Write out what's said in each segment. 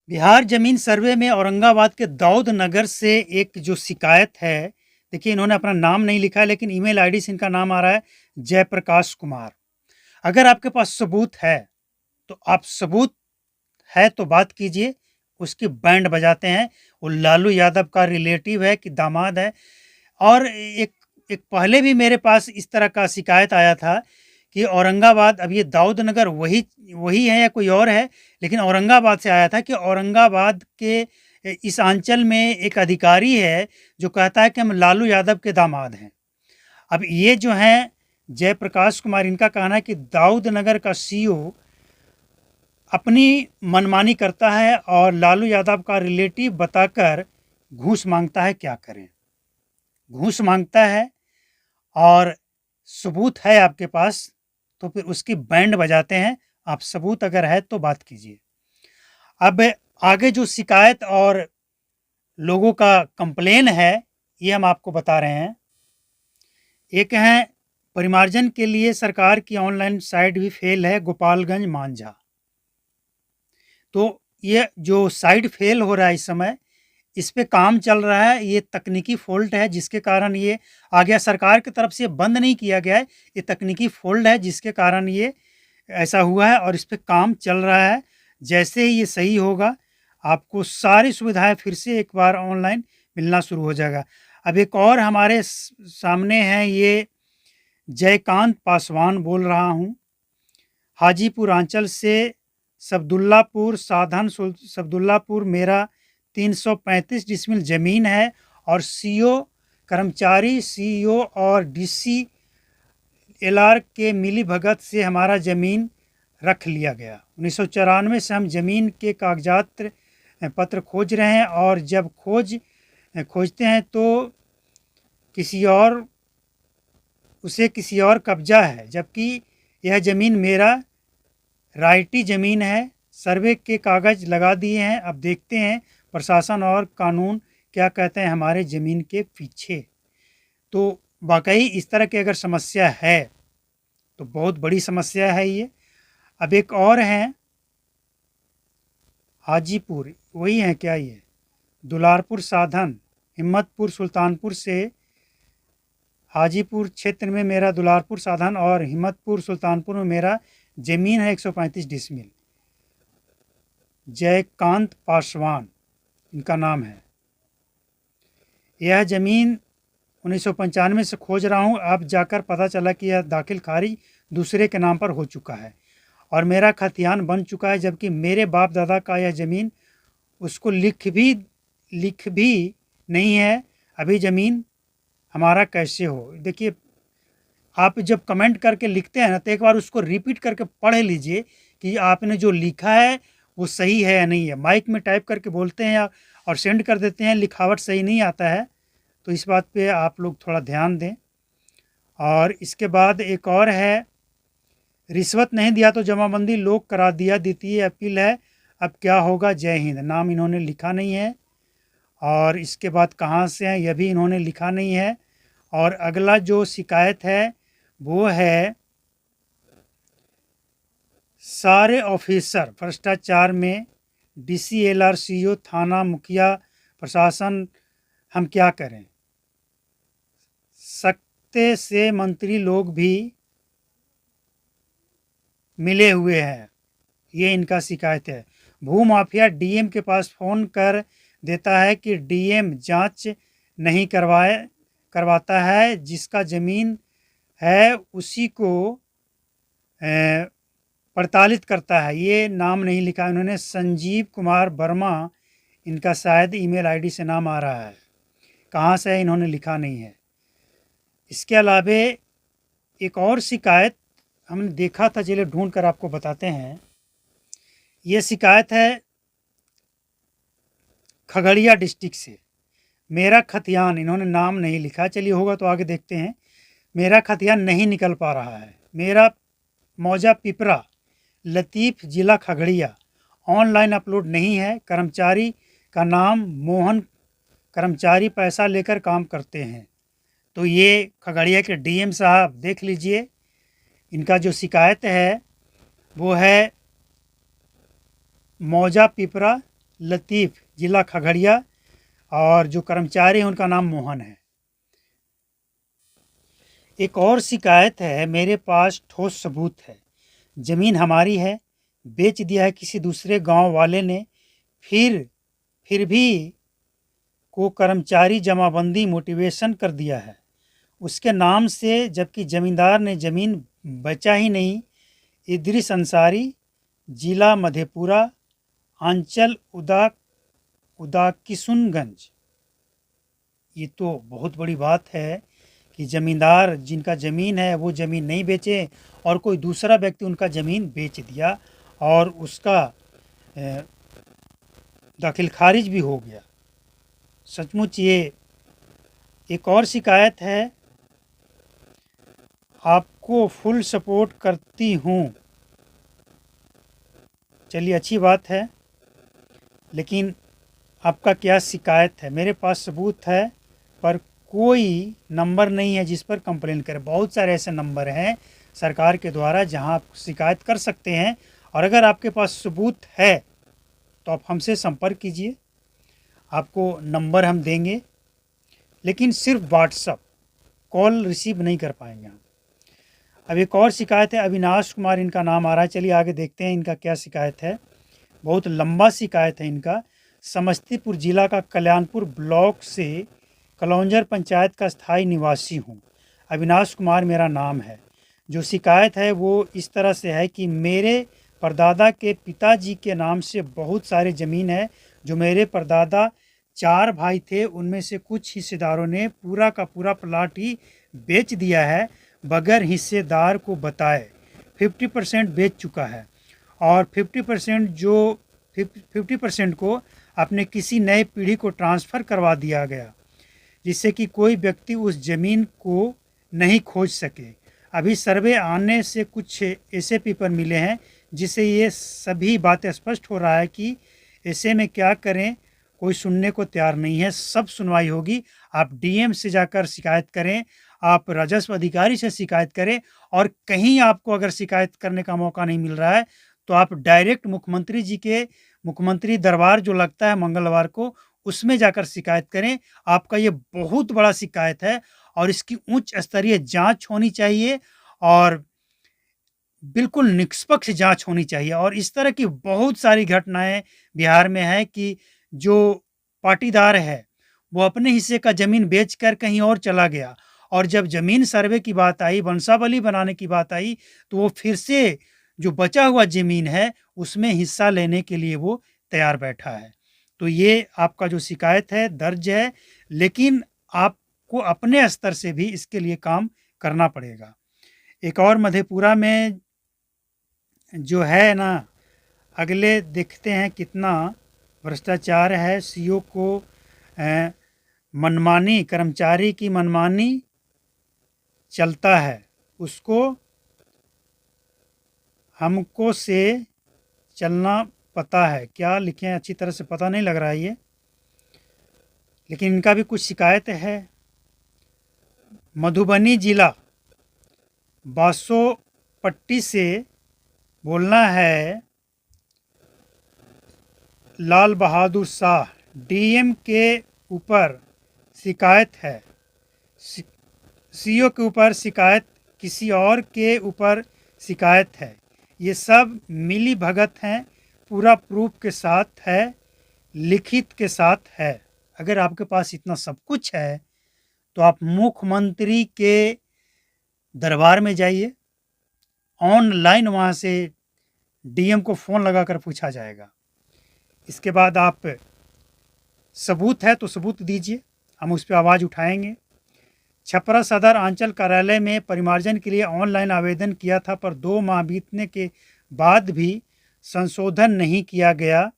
बिहार जमीन सर्वे में औरंगाबाद के दाऊद नगर से एक जो शिकायत है, देखिए इन्होंने अपना नाम नहीं लिखा है लेकिन ईमेल आईडी से इनका नाम आ रहा है जयप्रकाश कुमार। अगर आपके पास सबूत है, तो आप सबूत है तो बात कीजिए, उसकी बैंड बजाते हैं। वो लालू यादव का रिलेटिव है कि दामाद है। और एक एक पहले भी मेरे पास इस तरह का शिकायत आया था कि औरंगाबाद, अब ये दाऊद नगर वही वही है या कोई और है, लेकिन औरंगाबाद से आया था कि औरंगाबाद के इस अंचल में एक अधिकारी है जो कहता है कि हम लालू यादव के दामाद हैं। अब ये जो हैं जयप्रकाश कुमार, इनका कहना है कि दाऊद नगर का सीईओ अपनी मनमानी करता है और लालू यादव का रिलेटिव बताकर घूस मांगता है। क्या करें? घूस मांगता है और सबूत है आपके पास, तो फिर उसकी बैंड बजाते हैं। आप सबूत अगर है तो बात कीजिए। अब आगे जो शिकायत और लोगों का कंप्लेन है, ये हम आपको बता रहे हैं। एक है, परिमार्जन के लिए सरकार की ऑनलाइन साइट भी फेल है, गोपालगंज मांझा। तो ये जो साइट फेल हो रहा है इस समय, इस पे काम चल रहा है। ये तकनीकी फ़ॉल्ट है जिसके कारण ये आ गया। सरकार की तरफ से बंद नहीं किया गया है, ये तकनीकी फ़ॉल्ट है जिसके कारण ये ऐसा हुआ है और इस पे काम चल रहा है। जैसे ही ये सही होगा, आपको सारी सुविधाएं फिर से एक बार ऑनलाइन मिलना शुरू हो जाएगा। अब एक और हमारे सामने हैं, ये जयकांत पासवान बोल रहा हूँ, हाजीपुर अंचल से। सब्दुल्लापुर मेरा 335 डिसमिल ज़मीन है और सीईओ और डीसी एलआर के मिली भगत से हमारा ज़मीन रख लिया गया। 1994 से हम ज़मीन के कागजात पत्र खोज रहे हैं और जब खोजते हैं तो किसी और कब्जा है, जबकि यह ज़मीन मेरा राइटी ज़मीन है। सर्वे के कागज़ लगा दिए हैं, अब देखते हैं प्रशासन और कानून क्या कहते हैं हमारे ज़मीन के पीछे। तो वाकई इस तरह की अगर समस्या है तो बहुत बड़ी समस्या है ये। अब एक और हैं, हाजीपुर, वही है क्या ये? दुलारपुर साधन, हिम्मतपुर सुल्तानपुर से। हाजीपुर क्षेत्र में मेरा दुलारपुर साधन और हिम्मतपुर सुल्तानपुर में मेरा ज़मीन है 135 डिसमिल। जयकांत पासवान इनका नाम है। यह ज़मीन 1995 से खोज रहा हूँ, अब जाकर पता चला कि यह दाखिल खारिज दूसरे के नाम पर हो चुका है और मेरा खतियान बन चुका है, जबकि मेरे बाप दादा का यह ज़मीन उसको लिख भी नहीं है। अभी ज़मीन हमारा कैसे हो? देखिए, आप जब कमेंट करके लिखते हैं ना, तो एक बार उसको रिपीट करके पढ़ लीजिए कि आपने जो लिखा है वो सही है या नहीं है। माइक में टाइप करके बोलते हैं और सेंड कर देते हैं, लिखावट सही नहीं आता है, तो इस बात पे आप लोग थोड़ा ध्यान दें। और इसके बाद एक और है, रिश्वत नहीं दिया तो जमाबंदी लोग करा दिया, द्वितीय अपील है, अब क्या होगा? जय हिंद। नाम इन्होंने लिखा नहीं है और इसके बाद कहाँ से हैं यह भी इन्होंने लिखा नहीं है। और अगला जो शिकायत है वो है, सारे ऑफिसर भ्रष्टाचार में, डीसी एलआर सीईओ थाना मुखिया प्रशासन, हम क्या करें? सख्ते से मंत्री लोग भी मिले हुए हैं, ये इनका शिकायत है। भू माफिया डीएम के पास फ़ोन कर देता है कि डीएम जांच नहीं करवाता है, जिसका ज़मीन है उसी को प्रताड़ित करता है। ये नाम नहीं लिखा इन्होंने, संजीव कुमार वर्मा इनका शायद ईमेल आईडी से नाम आ रहा है, कहाँ से है इन्होंने लिखा नहीं है। इसके अलावे एक और शिकायत हमने देखा था, चलिए ढूंढ कर आपको बताते हैं। ये शिकायत है खगड़िया डिस्ट्रिक्ट से। मेरा खतियान, इन्होंने नाम नहीं लिखा, चलिए होगा तो आगे देखते हैं। मेरा खतियान नहीं निकल पा रहा है। मेरा मौजा पिपरा, लतीफ़, ज़िला खगड़िया, ऑनलाइन अपलोड नहीं है। कर्मचारी का नाम मोहन, कर्मचारी पैसा लेकर काम करते हैं। तो ये खगड़िया के डीएम साहब देख लीजिए, इनका जो शिकायत है वो है मौजा पिपरा, लतीफ़, जिला खगड़िया, और जो कर्मचारी हैं उनका नाम मोहन है। एक और शिकायत है, मेरे पास ठोस सबूत है, ज़मीन हमारी है, बेच दिया है किसी दूसरे गांव वाले ने, फिर भी को कर्मचारी जमाबंदी मोटिवेशन कर दिया है उसके नाम से, जबकि ज़मींदार ने ज़मीन बेचा ही नहीं। इदरीस अंसारी, जिला मधेपुरा, अंचल उदाकिशुनगंज। ये तो बहुत बड़ी बात है कि ज़मींदार जिनका ज़मीन है वो ज़मीन नहीं बेचे और कोई दूसरा व्यक्ति उनका ज़मीन बेच दिया और उसका दाखिल खारिज भी हो गया। सचमुच ये एक और शिकायत है, आपको फुल सपोर्ट करती हूँ। चलिए अच्छी बात है, लेकिन आपका क्या शिकायत है? मेरे पास सबूत है पर कोई नंबर नहीं है जिस पर कंप्लेन करें। बहुत सारे ऐसे नंबर हैं सरकार के द्वारा जहां आप शिकायत कर सकते हैं, और अगर आपके पास सबूत है तो आप हमसे संपर्क कीजिए, आपको नंबर हम देंगे, लेकिन सिर्फ व्हाट्सअप, कॉल रिसीव नहीं कर पाएंगे हम। अब एक और शिकायत है, अविनाश कुमार इनका नाम आ रहा है। चलिए आगे देखते हैं इनका क्या शिकायत है। बहुत लंबा शिकायत है इनका। समस्तीपुर जिला का कल्याणपुर ब्लॉक से कलौंजर पंचायत का स्थायी निवासी हूँ। अविनाश कुमार मेरा नाम है। जो शिकायत है वो इस तरह से है कि मेरे परदादा के पिताजी के नाम से बहुत सारी ज़मीन है। जो मेरे परदादा 4 भाई थे, उनमें से कुछ हिस्सेदारों ने पूरा का पूरा प्लाट ही बेच दिया है बगैर हिस्सेदार को बताए। 50% बेच चुका है और 50% को अपने किसी नए पीढ़ी को ट्रांसफ़र करवा दिया गया, जिससे कि कोई व्यक्ति उस ज़मीन को नहीं खोज सके। अभी सर्वे आने से कुछ ऐसे पेपर मिले हैं जिससे ये सभी बातें स्पष्ट हो रहा है कि ऐसे में क्या करें, कोई सुनने को तैयार नहीं है। सब सुनवाई होगी। आप डीएम से जाकर शिकायत करें, आप राजस्व अधिकारी से शिकायत करें, और कहीं आपको अगर शिकायत करने का मौका नहीं मिल रहा है तो आप डायरेक्ट मुख्यमंत्री जी के मुख्यमंत्री दरबार जो लगता है मंगलवार को, उसमें जाकर शिकायत करें। आपका ये बहुत बड़ा शिकायत है और इसकी उच्च स्तरीय जांच होनी चाहिए और बिल्कुल निष्पक्ष जांच होनी चाहिए। और इस तरह की बहुत सारी घटनाएं बिहार में है कि जो पाटीदार है वो अपने हिस्से का ज़मीन बेचकर कहीं और चला गया, और जब ज़मीन सर्वे की बात आई, वंशावली बनाने की बात आई, तो वो फिर से जो बचा हुआ ज़मीन है उसमें हिस्सा लेने के लिए वो तैयार बैठा है। तो ये आपका जो शिकायत है दर्ज है, लेकिन आपको अपने स्तर से भी इसके लिए काम करना पड़ेगा। एक और मधेपुरा में जो है ना, अगले देखते हैं कितना भ्रष्टाचार है। सीओ को मनमानी, कर्मचारी की मनमानी चलता है, उसको हमको से चलना पता है। क्या लिखे हैं अच्छी तरह से पता नहीं लग रहा है ये, लेकिन इनका भी कुछ शिकायत है। मधुबनी जिला बासोपट्टी से बोलना है लाल बहादुर शाह, डीएम के ऊपर शिकायत है, सीओ के ऊपर शिकायत, किसी और के ऊपर शिकायत है। ये सब मिली भगत हैं, पूरा प्रूफ के साथ है, लिखित के साथ है। अगर आपके पास इतना सब कुछ है तो आप मुख्यमंत्री के दरबार में जाइए, ऑनलाइन वहाँ से डीएम को फ़ोन लगाकर पूछा जाएगा। इसके बाद आप सबूत है तो सबूत दीजिए, हम उस पर आवाज़ उठाएंगे। छपरा सदर अंचल कार्यालय में परिमार्जन के लिए ऑनलाइन आवेदन किया था, पर 2 माह बीतने के बाद भी संशोधन नहीं किया गया,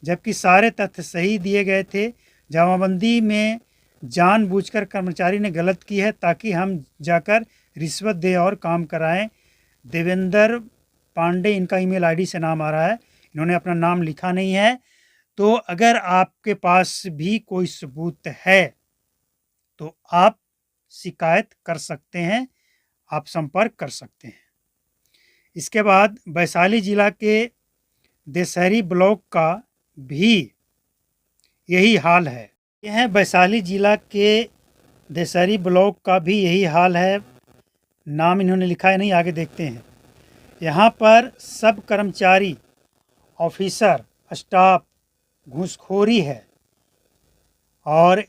जबकि सारे तथ्य सही दिए गए थे। जमाबंदी में जानबूझकर कर्मचारी ने गलत की है ताकि हम जाकर रिश्वत दें और काम कराएं। देवेंद्र पांडे इनका ईमेल आईडी से नाम आ रहा है, इन्होंने अपना नाम लिखा नहीं है। तो अगर आपके पास भी कोई सबूत है तो आप शिकायत कर सकते हैं, आप संपर्क कर सकते हैं। इसके बाद वैशाली जिला के देसहरी ब्लॉक का भी यही हाल है। यह वैशाली जिला के देसरी ब्लॉक का भी यही हाल है। नाम इन्होंने लिखा है नहीं, आगे देखते हैं। यहाँ पर सब कर्मचारी, ऑफिसर, स्टाफ घूसखोरी है। और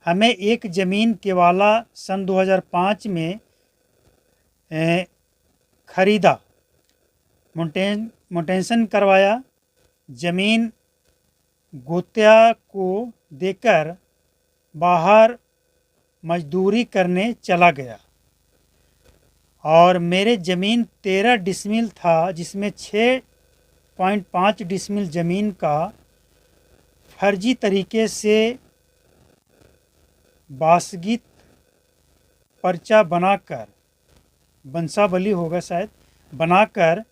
हमें एक ज़मीन केवाला सन 2005 में खरीदा, मोटेशन करवाया, ज़मीन गोतिया को देकर बाहर मजदूरी करने चला गया। और मेरे ज़मीन 13 डिसमिल था, जिसमें 6.5 डिसमिल ज़मीन का फर्जी तरीके से वासगित पर्चा बनाकर, वंशावली होगा शायद, बनाकर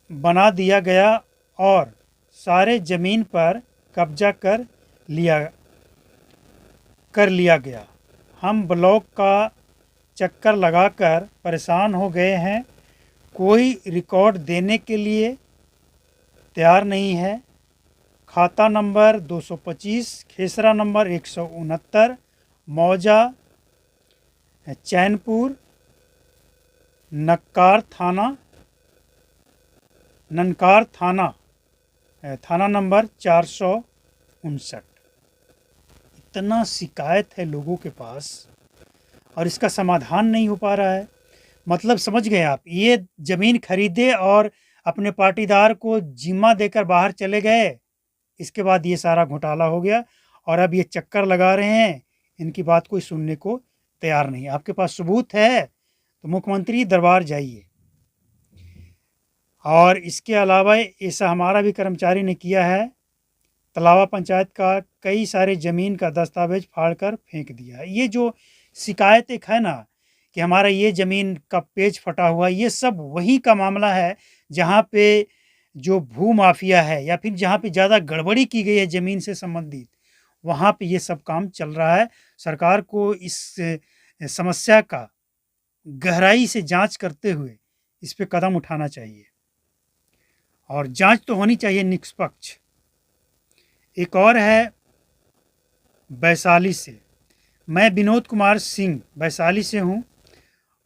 बना दिया गया और सारे ज़मीन पर कब्जा कर लिया गया। हम ब्लॉक का चक्कर लगाकर परेशान हो गए हैं। कोई रिकॉर्ड देने के लिए तैयार नहीं है। खाता नंबर 225, खेसरा नंबर 169, मौजा, चैनपुर, ननकार थाना, थाना नंबर 459। इतना शिकायत है लोगों के पास और इसका समाधान नहीं हो पा रहा है। मतलब समझ गए आप, ये ज़मीन खरीदे और अपने पाटीदार को जिम्मा देकर बाहर चले गए। इसके बाद ये सारा घोटाला हो गया और अब ये चक्कर लगा रहे हैं। इनकी बात कोई सुनने को तैयार नहीं। आपके पास सबूत है तो मुख्यमंत्री दरबार जाइए। और इसके अलावा ऐसा हमारा भी कर्मचारी ने किया है। तलावा पंचायत का कई सारे ज़मीन का दस्तावेज फाड़कर फेंक दिया। ये जो शिकायत एक है ना कि हमारा ये ज़मीन का पेज फटा हुआ, ये सब वही का मामला है जहाँ पे जो भू माफिया है या फिर जहाँ पे ज़्यादा गड़बड़ी की गई है ज़मीन से संबंधित, वहाँ पे ये सब काम चल रहा है। सरकार को इस समस्या का गहराई से जांच करते हुए इस पे कदम उठाना चाहिए और जांच तो होनी चाहिए निष्पक्ष। एक और है वैशाली से। मैं विनोद कुमार सिंह वैशाली से हूँ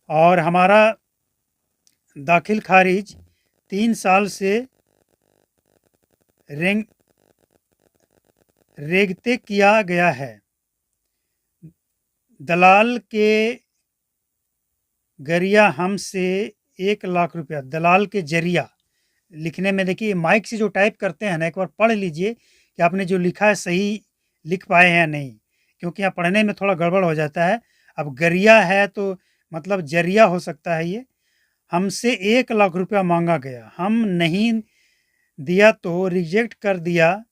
और हमारा दाखिल खारिज 3 साल से रेगते किया गया है। दलाल के गरिया हमसे 1 लाख रुपया, दलाल के जरिया लिखने में देखिए माइक से जो टाइप करते हैं ना, एक बार पढ़ लीजिए कि आपने जो लिखा है सही लिख पाए हैं या नहीं, क्योंकि यहाँ पढ़ने में थोड़ा गड़बड़ हो जाता है। अब गरिया है तो मतलब जरिया हो सकता है। ये हमसे 1 लाख रुपया मांगा गया, हम नहीं दिया तो रिजेक्ट कर दिया।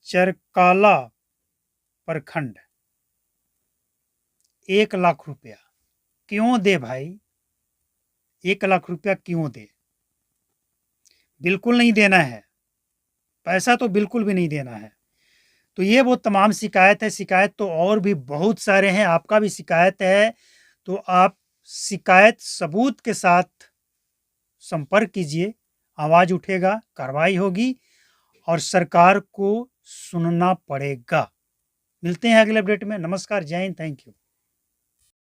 चरकाला प्रखंड। 1 लाख रुपया क्यों दे भाई? 1 लाख रुपया क्यों दे? बिल्कुल नहीं देना है, पैसा तो बिल्कुल भी नहीं देना है। तो ये वो तमाम शिकायत है। शिकायत तो और भी बहुत सारे हैं। आपका भी शिकायत है तो आप शिकायत सबूत के साथ संपर्क कीजिए, आवाज़ उठेगा, कार्रवाई होगी और सरकार को सुनना पड़ेगा। मिलते हैं अगले अपडेट में। नमस्कार, जय हिंद, थैंक यू।